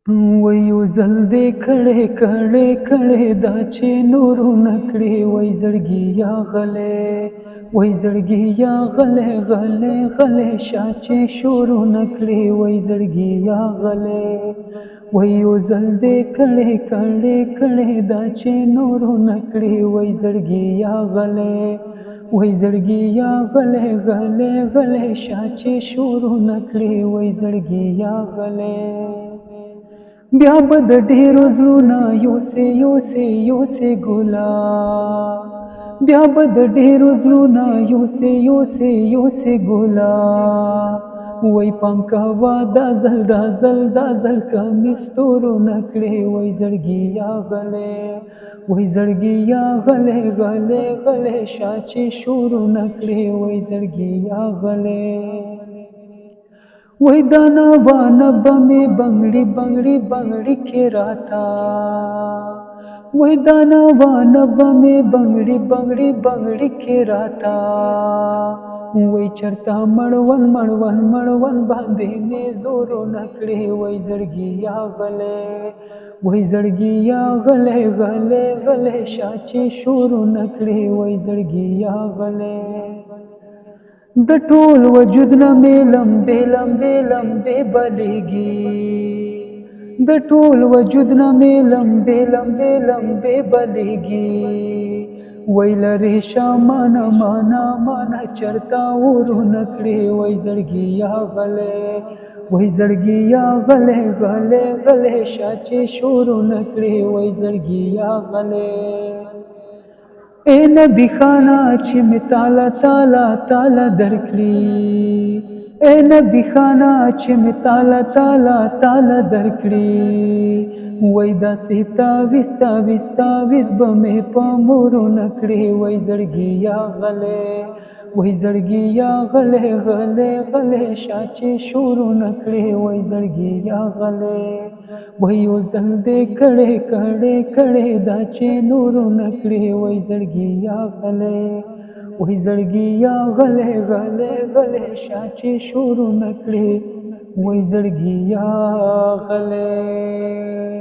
وای یو ځل دې کړې کړې کړې دا چې نورو نکړې وای زړګي یا غلې وای زړګي یا غلې غلې غلې شا چې شورو نکړې وای زړګي یا غلې وای یو ځل دې کړې کړې کړې دا چې نورو نکړې وای زړګي یا غلې وای زړګي یا غلې غلې غلې شا چې شورو نکړې وای زړګي یا غلې بیا به د ډېرو زړونه یوسې ګلا بیا به د ډېرو زړونه یوسې ګلا وای پام کوه دا ځل کمې ستورو نکړې وای زړګي یا غلې وای زړګي یا غلې غلې غلې شا چې شورو نکړې وای زړګي یا غلې وای دانا وانا بمې بنګړي کې راتا وای دانا وانا بمې بنګړي کې راتا وای چرتا مړون باندې مې زورو نکړې وای زړګي یا غلې وای زړګي یا غلې غلې غلې شا چې شورو نکړې وای زړګي یا غلې د ټول وجود نه مې لمبې بلېږي د ټول وجود نه مې لمبې بلېږي وای لرې شا مانا چرتا ورو نکړې وای زړګي یا غلې وای زړګي یا غلې غلې غلې شا چې شورو نکړې وای زړګي یا غلې اے نبی خانه چې می تعالی درکړي اے نبی خانه چې می تعالی درکړي وای دا ستا وست به مې په مورو نکړي وای زړګي یا غلې وای زړګي یا غلې غلې غلې شا چې شورو نکړي وای زړګي یا غلې وای یو ځل دې کړې کړې دا چې نورو نکړې وای زړګي یا غلې وای زړګي یا غلې غلې غلې شا چې شورو نکړې وای زړګي یا غلې